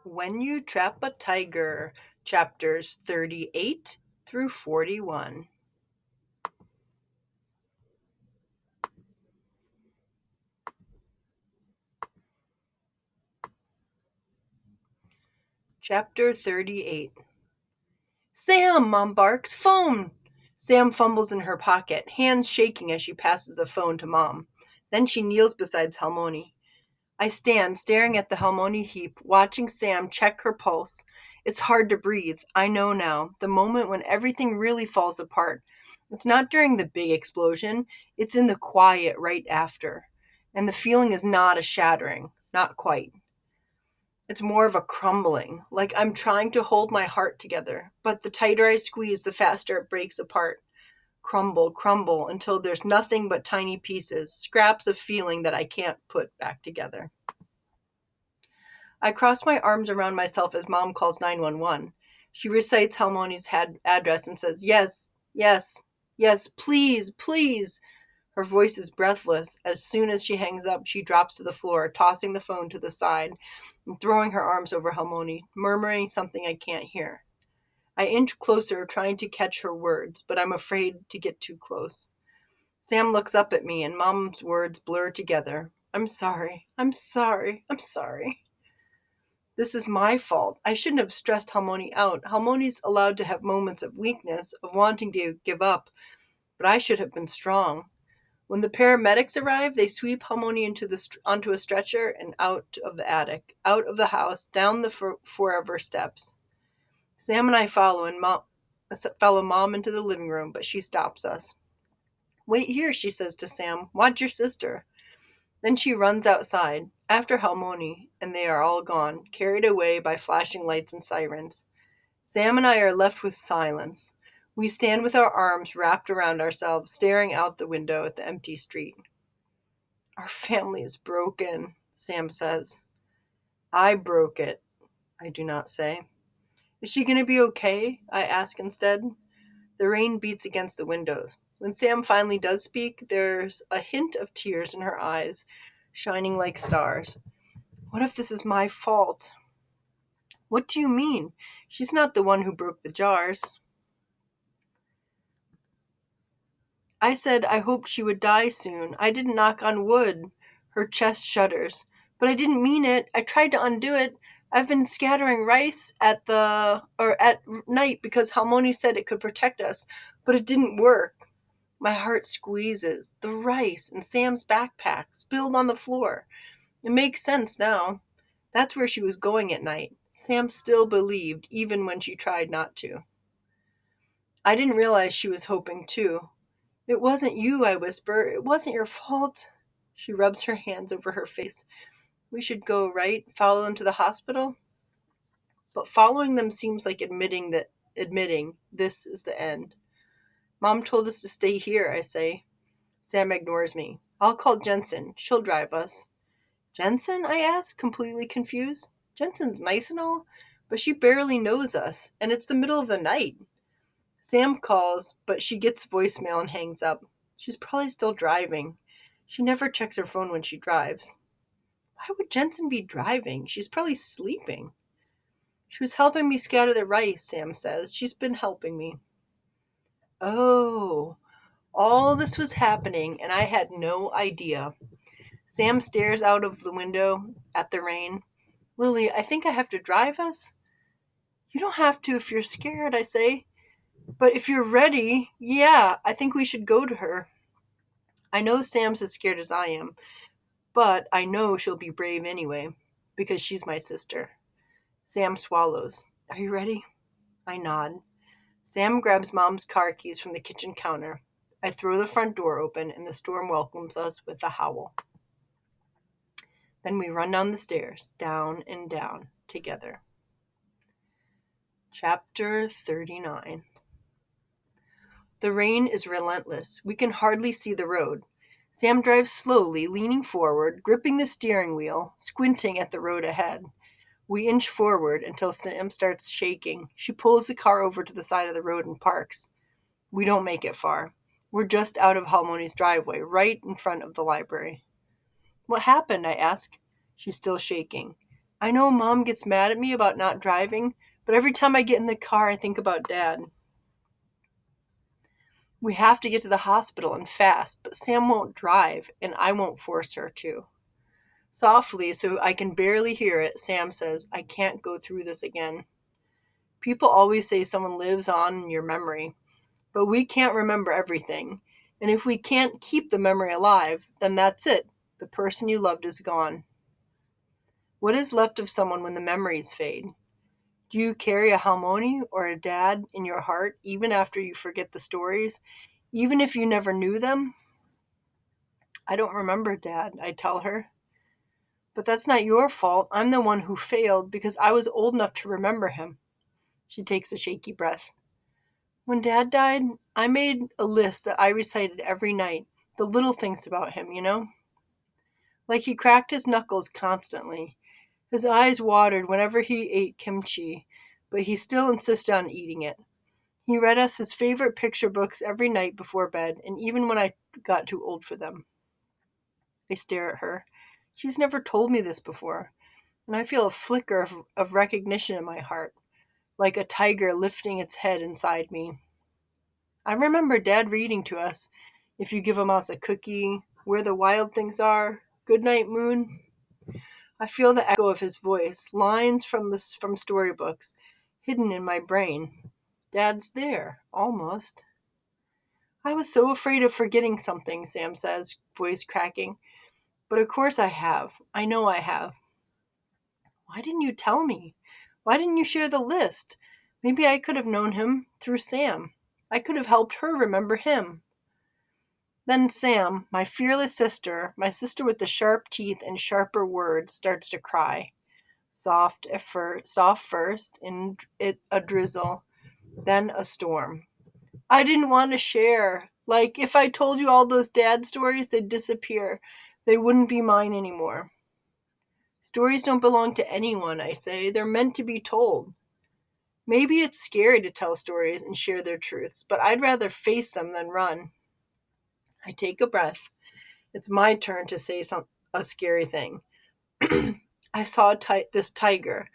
When You Trap a Tiger, chapters 38 through 41. Chapter 38. Sam, Mom barks, phone! Sam fumbles in her pocket, hands shaking as she passes the phone to Mom. Then she kneels beside Halmoni. I stand staring at the Halmoni heap, watching Sam check her pulse. It's hard to breathe. I know now, the moment when everything really falls apart. It's not during the big explosion, it's in the quiet right after. And the feeling is not a shattering, not quite. It's more of a crumbling, like I'm trying to hold my heart together, but the tighter I squeeze, the faster it breaks apart. Crumble, crumble, until there's nothing but tiny pieces, scraps of feeling that I can't put back together. I cross my arms around myself as Mom calls 911. She recites Halmoni's address and says, "Yes, yes, yes, please, please." Her voice is breathless. As soon as she hangs up, she drops to the floor, tossing the phone to the side and throwing her arms over Halmoni, murmuring something I can't hear. I inch closer, trying to catch her words, but I'm afraid to get too close. Sam looks up at me, and Mom's words blur together. "I'm sorry. I'm sorry. I'm sorry. This is my fault. I shouldn't have stressed Halmoni out. Halmoni's allowed to have moments of weakness, of wanting to give up, but I should have been strong." When the paramedics arrive, they sweep Halmoni onto a stretcher and out of the attic, out of the house, down the forever steps. Sam and I follow Mom into the living room, but she stops us. "Wait here," she says to Sam. "Watch your sister." Then she runs outside, after Halmoni, and they are all gone, carried away by flashing lights and sirens. Sam and I are left with silence. We stand with our arms wrapped around ourselves, staring out the window at the empty street. "Our family is broken," Sam says. "I broke it," I do not say. "Is she going to be okay?" I ask instead. The rain beats against the windows. When Sam finally does speak, there's a hint of tears in her eyes, shining like stars. "What if this is my fault?" "What do you mean? She's not the one who broke the jars." I said I hoped she would die soon. I didn't knock on wood. Her chest shudders. "But I didn't mean it. I tried to undo it. I've been scattering rice at night because Halmoni said it could protect us, but it didn't work." My heart squeezes. The rice and Sam's backpack spilled on the floor. It makes sense now. That's where she was going at night. Sam still believed, even when she tried not to. I didn't realize she was hoping too. "It wasn't you," I whisper. "It wasn't your fault." She rubs her hands over her face. "We should go, right? Follow them to the hospital?" But following them seems like admitting this is the end. "Mom told us to stay here," I say. Sam ignores me. "I'll call Jensen. She'll drive us." "Jensen?" I ask, completely confused. "Jensen's nice and all, but she barely knows us, and it's the middle of the night." Sam calls, but she gets voicemail and hangs up. She's probably still driving. She never checks her phone when she drives. Why would Jensen be driving? She's probably sleeping. "She was helping me scatter the rice," Sam says. "She's been helping me." Oh, all this was happening, and I had no idea. Sam stares out of the window at the rain. "Lily, I think I have to drive us." "You don't have to if you're scared," I say. "But if you're ready, yeah, I think we should go to her." I know Sam's as scared as I am, but I know she'll be brave anyway, because she's my sister. Sam swallows. "Are you ready?" I nod. Sam grabs Mom's car keys from the kitchen counter. I throw the front door open, and the storm welcomes us with a howl. Then we run down the stairs, down and down, together. Chapter 39. The rain is relentless. We can hardly see the road. Sam drives slowly, leaning forward, gripping the steering wheel, squinting at the road ahead. We inch forward until Sam starts shaking. She pulls the car over to the side of the road and parks. We don't make it far. We're just out of Halmoni's driveway, right in front of the library. "What happened?" I ask. She's still shaking. I know Mom gets mad at me about not driving, but every time I get in the car, I think about Dad. We have to get to the hospital and fast, but Sam won't drive, and I won't force her to. Softly, so I can barely hear it, Sam says, I can't go through this again. People always say someone lives on in your memory, but we can't remember everything. And if we can't keep the memory alive, then that's it. The person you loved is gone. What is left of someone when the memories fade? Do you carry a Halmoni or a dad in your heart even after you forget the stories, even if you never knew them? I don't remember Dad, I tell her. But that's not your fault. I'm the one who failed because I was old enough to remember him. She takes a shaky breath. When Dad died, I made a list that I recited every night, the little things about him, you know? Like he cracked his knuckles constantly. His eyes watered whenever he ate kimchi, but he still insisted on eating it. He read us his favorite picture books every night before bed, and even when I got too old for them. I stare at her. She's never told me this before, and I feel a flicker of recognition in my heart, like a tiger lifting its head inside me. I remember Dad reading to us, If You Give a Mouse a Cookie, Where the Wild Things Are, Good Night Moon. I feel the echo of his voice, lines from storybooks, hidden in my brain. Dad's there, almost. I was so afraid of forgetting something, Sam says, voice cracking. But of course I have. I know I have. Why didn't you tell me? Why didn't you share the list? Maybe I could have known him through Sam. I could have helped her remember him. Then Sam, my fearless sister, my sister with the sharp teeth and sharper words, starts to cry. Soft first, and it a drizzle, then a storm. I didn't want to share. Like, if I told you all those dad stories, they'd disappear. They wouldn't be mine anymore. Stories don't belong to anyone, I say. They're meant to be told. Maybe it's scary to tell stories and share their truths, but I'd rather face them than run. I take a breath. It's my turn to say a scary thing. I saw this tiger,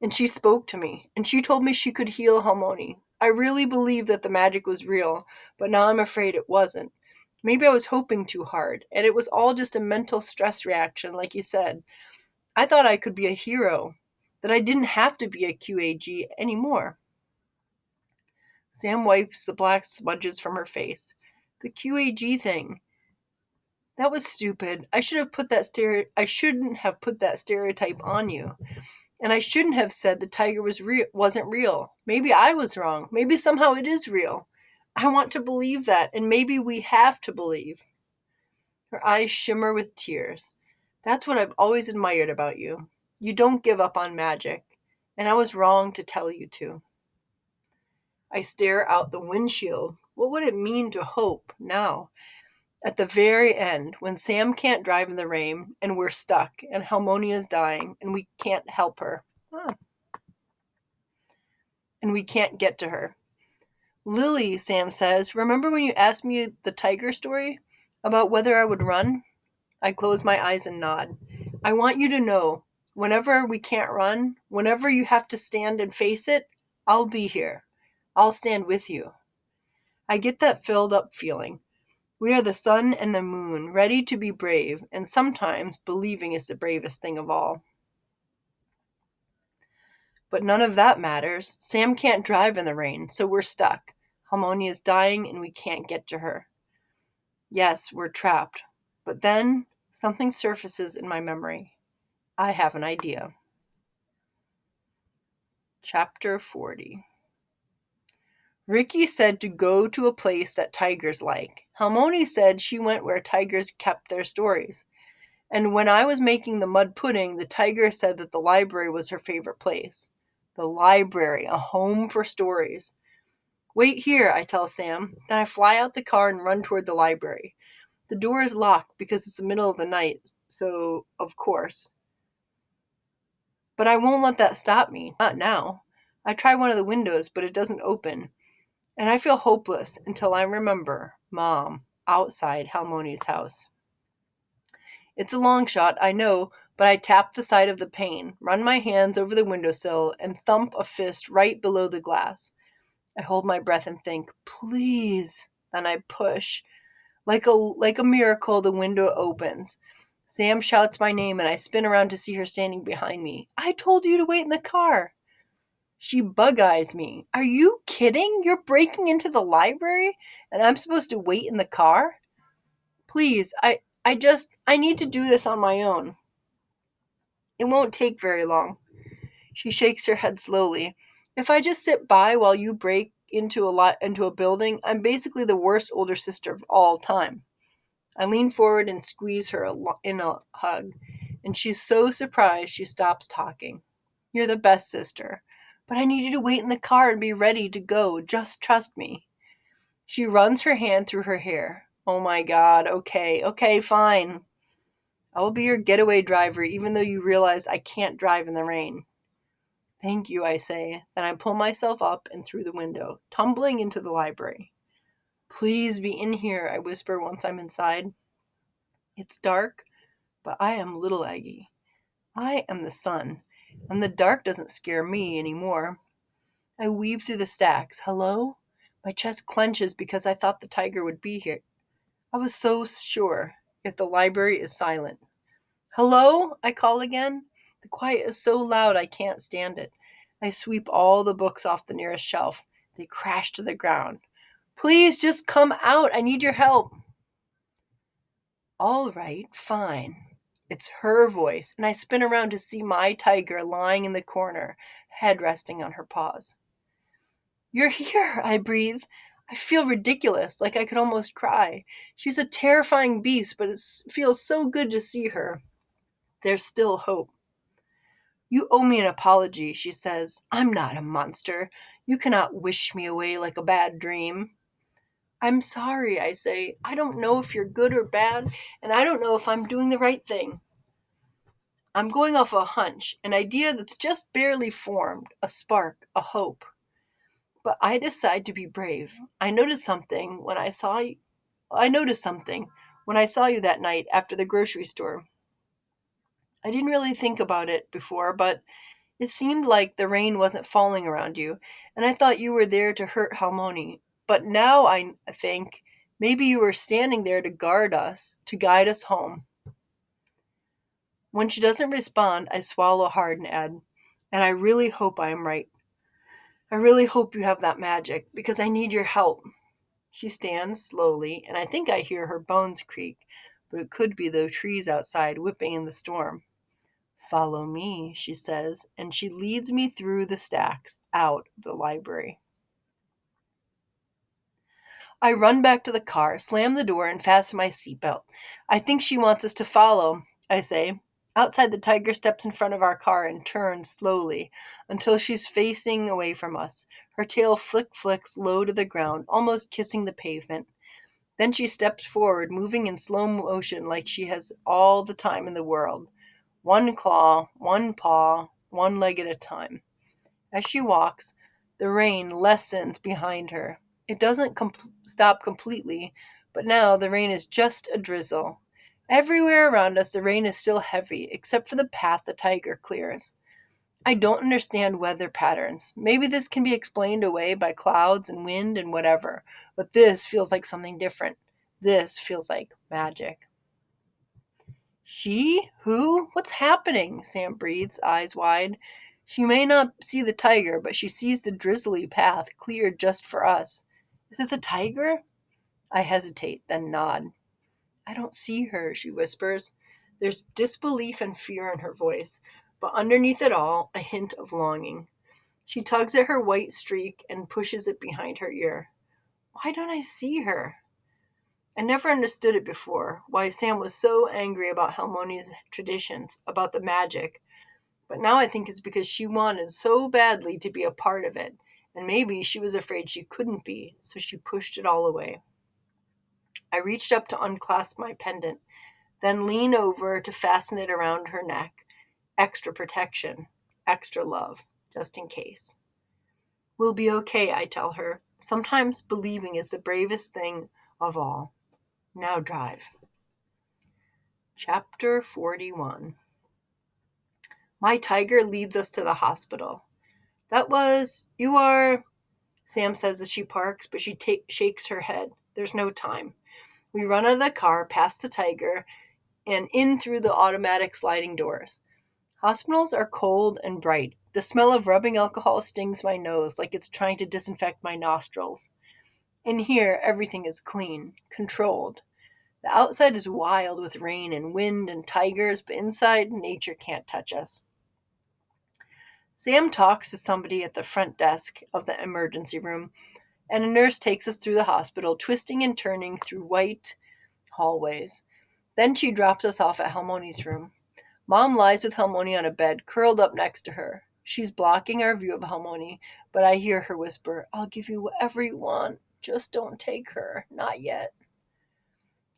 and she spoke to me, and she told me she could heal Halmoni. I really believed that the magic was real, but now I'm afraid it wasn't. Maybe I was hoping too hard, and it was all just a mental stress reaction, like you said. I thought I could be a hero, that I didn't have to be a QAG anymore. Sam wipes the black smudges from her face. The QAG thing. That was stupid. I shouldn't have put that stereotype on you. And I shouldn't have said the tiger wasn't real. Maybe I was wrong. Maybe somehow it is real. I want to believe that, and maybe we have to believe. Her eyes shimmer with tears. That's what I've always admired about you. You don't give up on magic, and I was wrong to tell you to. I stare out the windshield. What would it mean to hope now? At the very end, when Sam can't drive in the rain, and we're stuck, and Halmonia's dying, and we can't help her. And we can't get to her. Lily, Sam says, remember when you asked me the tiger story? About whether I would run? I close my eyes and nod. I want you to know, whenever we can't run, whenever you have to stand and face it, I'll be here. I'll stand with you. I get that filled up feeling. We are the sun and the moon, ready to be brave, and sometimes believing is the bravest thing of all. But none of that matters. Sam can't drive in the rain, so we're stuck. Halmoni is dying and we can't get to her. Yes, we're trapped. But then something surfaces in my memory. I have an idea. Chapter 40. Ricky said to go to a place that tigers like. Halmoni said she went where tigers kept their stories. And when I was making the mud pudding, the tiger said that the library was her favorite place. The library, a home for stories. Wait here, I tell Sam. Then I fly out the car and run toward the library. The door is locked because it's the middle of the night, so of course. But I won't let that stop me, not now. I try one of the windows, but it doesn't open. And I feel hopeless until I remember Mom outside Halmoni's house. It's a long shot, I know, but I tap the side of the pane, run my hands over the windowsill, and thump a fist right below the glass. I hold my breath and think, please. Then I push. Like a miracle, the window opens. Sam shouts my name, and I spin around to see her standing behind me. I told you to wait in the car. She bug eyes me. Are you kidding? You're breaking into the library, and I'm supposed to wait in the car? Please, I need to do this on my own. It won't take very long. She shakes her head slowly. If I just sit by while you break into a building, I'm basically the worst older sister of all time. I lean forward and squeeze her in a hug, and she's so surprised she stops talking. You're the best sister, but I need you to wait in the car and be ready to go. Just trust me. She runs her hand through her hair. Oh my god, okay, fine. I will be your getaway driver even though you realize I can't drive in the rain. Thank you, I say. Then I pull myself up and through the window, tumbling into the library. Please be in here, I whisper once I'm inside. It's dark, but I am little Aggie. I am the sun, and the dark doesn't scare me anymore. I weave through the stacks. Hello? My chest clenches because I thought the tiger would be here. I was so sure, yet the library is silent. Hello? I call again. The quiet is so loud I can't stand it. I sweep all the books off the nearest shelf. They crash to the ground. Please just come out. I need your help. All right, fine. It's her voice, and I spin around to see my tiger lying in the corner, head resting on her paws. You're here, I breathe. I feel ridiculous, like I could almost cry. She's a terrifying beast, but it feels so good to see her. There's still hope. You owe me an apology, she says. I'm not a monster. You cannot wish me away like a bad dream. I'm sorry, I say. I don't know if you're good or bad, and I don't know if I'm doing the right thing. I'm going off a hunch, an idea that's just barely formed, a spark, a hope. But I decide to be brave. I noticed something when I saw you that night after the grocery store. I didn't really think about it before, but it seemed like the rain wasn't falling around you, and I thought you were there to hurt Halmoni. But now I think maybe you were standing there to guard us, to guide us home. When she doesn't respond, I swallow hard and add, and I really hope I am right. I really hope you have that magic, because I need your help. She stands slowly, and I think I hear her bones creak, but it could be the trees outside whipping in the storm. Follow me, she says, and she leads me through the stacks, out of the library. I run back to the car, slam the door, and fasten my seatbelt. I think she wants us to follow, I say. Outside, the tiger steps in front of our car and turns slowly until she's facing away from us. Her tail flicks low to the ground, almost kissing the pavement. Then she steps forward, moving in slow motion like she has all the time in the world. One claw, one paw, one leg at a time. As she walks, the rain lessens behind her. It doesn't stop completely, but now the rain is just a drizzle. Everywhere around us, the rain is still heavy, except for the path the tiger clears. I don't understand weather patterns. Maybe this can be explained away by clouds and wind and whatever, but this feels like something different. This feels like magic. She? Who? What's happening? Sam breathes, eyes wide. She may not see the tiger, but she sees the drizzly path cleared just for us. Is it the tiger? I hesitate, then nod. I don't see her, she whispers. There's disbelief and fear in her voice, but underneath it all, a hint of longing. She tugs at her white streak and pushes it behind her ear. Why don't I see her? I never understood it before, why Sam was so angry about Halmoni's traditions, about the magic. But now I think it's because she wanted so badly to be a part of it, and maybe she was afraid she couldn't be, so she pushed it all away. I reached up to unclasp my pendant, then lean over to fasten it around her neck. Extra protection, extra love, just in case. We'll be okay, I tell her. Sometimes believing is the bravest thing of all. Now drive. Chapter 41. My tiger leads us to the hospital. You are, Sam says as she parks, but she shakes her head. There's no time. We run out of the car, past the tiger, and in through the automatic sliding doors. Hospitals are cold and bright. The smell of rubbing alcohol stings my nose like it's trying to disinfect my nostrils. In here, everything is clean, controlled. The outside is wild with rain and wind and tigers, but inside, nature can't touch us. Sam talks to somebody at the front desk of the emergency room, and a nurse takes us through the hospital, twisting and turning through white hallways. Then she drops us off at Halmoni's room. Mom lies with Halmoni on a bed, curled up next to her. She's blocking our view of Halmoni, but I hear her whisper, I'll give you whatever you want. Just don't take her. Not yet.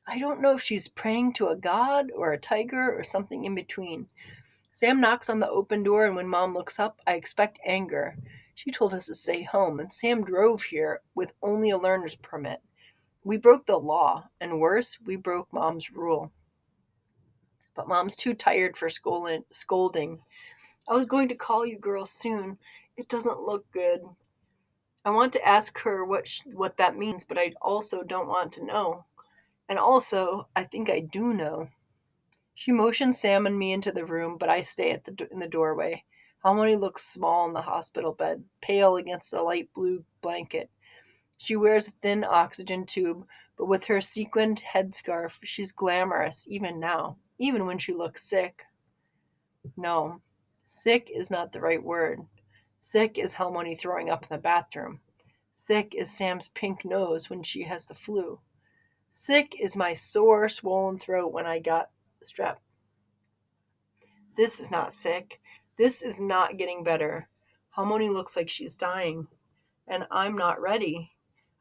I don't know if she's praying to a god or a tiger or something in between. Sam knocks on the open door, and when Mom looks up, I expect anger. She told us to stay home, and Sam drove here with only a learner's permit. We broke the law, and worse, we broke Mom's rule. But Mom's too tired for scolding. I was going to call you girls soon. It doesn't look good. I want to ask her what that means, but I also don't want to know. And also, I think I do know. She motions Sam and me into the room, but I stay in the doorway. Halmoni looks small in the hospital bed, pale against a light blue blanket. She wears a thin oxygen tube, but with her sequined headscarf, she's glamorous even now, even when she looks sick. No, sick is not the right word. Sick is Halmoni throwing up in the bathroom. Sick is Sam's pink nose when she has the flu. Sick is my sore, swollen throat when I got strep. This is not sick. This is not getting better. Halmoni looks like she's dying, and I'm not ready.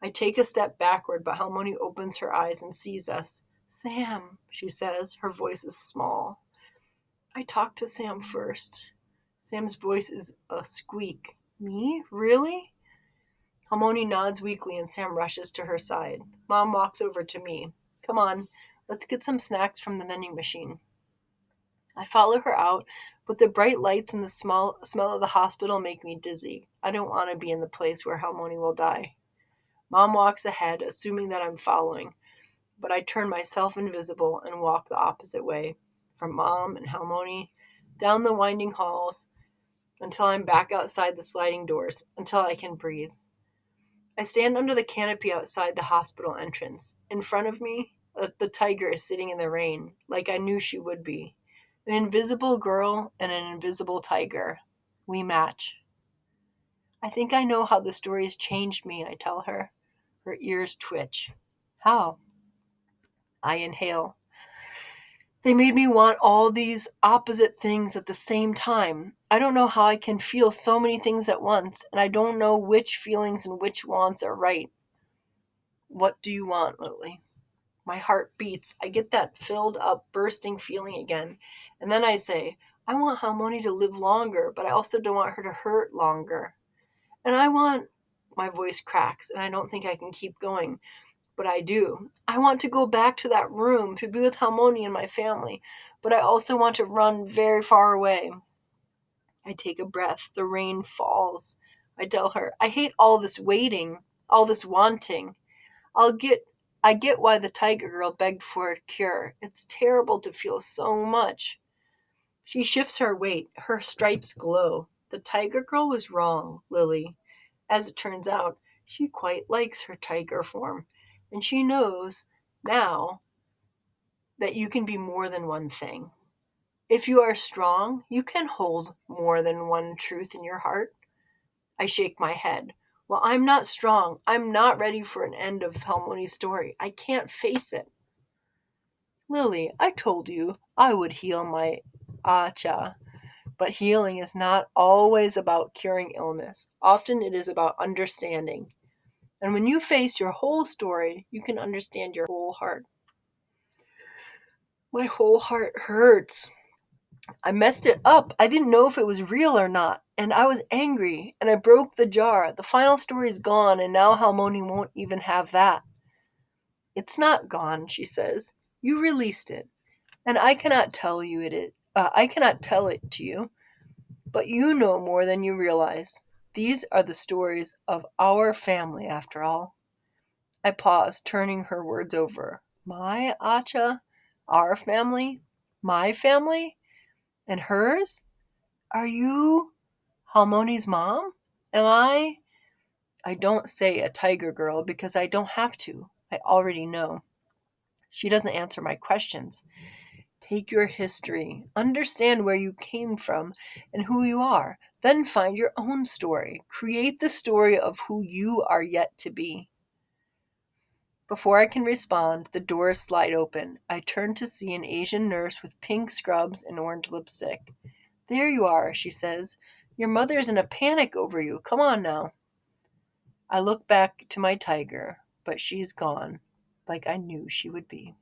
I take a step backward, but Halmoni opens her eyes and sees us. Sam, she says. Her voice is small. I talked to Sam first. Sam's voice is a squeak. Me? Really? Halmoni nods weakly and Sam rushes to her side. Mom walks over to me. Come on, let's get some snacks from the vending machine. I follow her out, but the bright lights and the smell of the hospital make me dizzy. I don't want to be in the place where Halmoni will die. Mom walks ahead, assuming that I'm following, but I turn myself invisible and walk the opposite way, from Mom and Halmoni, down the winding halls, until I'm back outside the sliding doors, until I can breathe. I stand under the canopy outside the hospital entrance. In front of me, the tiger is sitting in the rain, like I knew she would be. An invisible girl and an invisible tiger. We match. I think I know how the story has changed me, I tell her. Her ears twitch. How? I inhale. They made me want all these opposite things at the same time. I don't know how I can feel so many things at once, and I don't know which feelings and which wants are right. What do you want, Lily? My heart beats. I get that filled up, bursting feeling again. And then I say, I want Halmoni to live longer, but I also don't want her to hurt longer. And my voice cracks, and I don't think I can keep going. But I do. I want to go back to that room to be with Halmoni and my family, but I also want to run very far away. I take a breath. The rain falls. I tell her, I hate all this waiting, all this wanting. I get why the tiger girl begged for a cure. It's terrible to feel so much. She shifts her weight. Her stripes glow. The tiger girl was wrong, Lily. As it turns out, she quite likes her tiger form, and she knows now that you can be more than one thing. If you are strong, you can hold more than one truth in your heart. I shake my head. Well, I'm not strong. I'm not ready for an end of Halmoni's story. I can't face it. Lily, I told you I would heal my Acha. But healing is not always about curing illness. Often it is about understanding. And when you face your whole story, you can understand your whole heart. My whole heart hurts. I messed it up. I didn't know if it was real or not. And I was angry. And I broke the jar. The final story is gone. And now Halmoni won't even have that. It's not gone, she says. You released it. And I cannot tell it to you. But you know more than you realize. These are the stories of our family, after all. I paused, turning her words over. My Acha? Our family? My family? And hers? Are you Halmoni's mom? Am I? I don't say a tiger girl because I don't have to. I already know. She doesn't answer my questions. Take your history, understand where you came from and who you are, then find your own story. Create the story of who you are yet to be. Before I can respond, the doors slide open. I turn to see an Asian nurse with pink scrubs and orange lipstick. There you are, she says. Your mother's in a panic over you. Come on now. I look back to my tiger, but she's gone, like I knew she would be.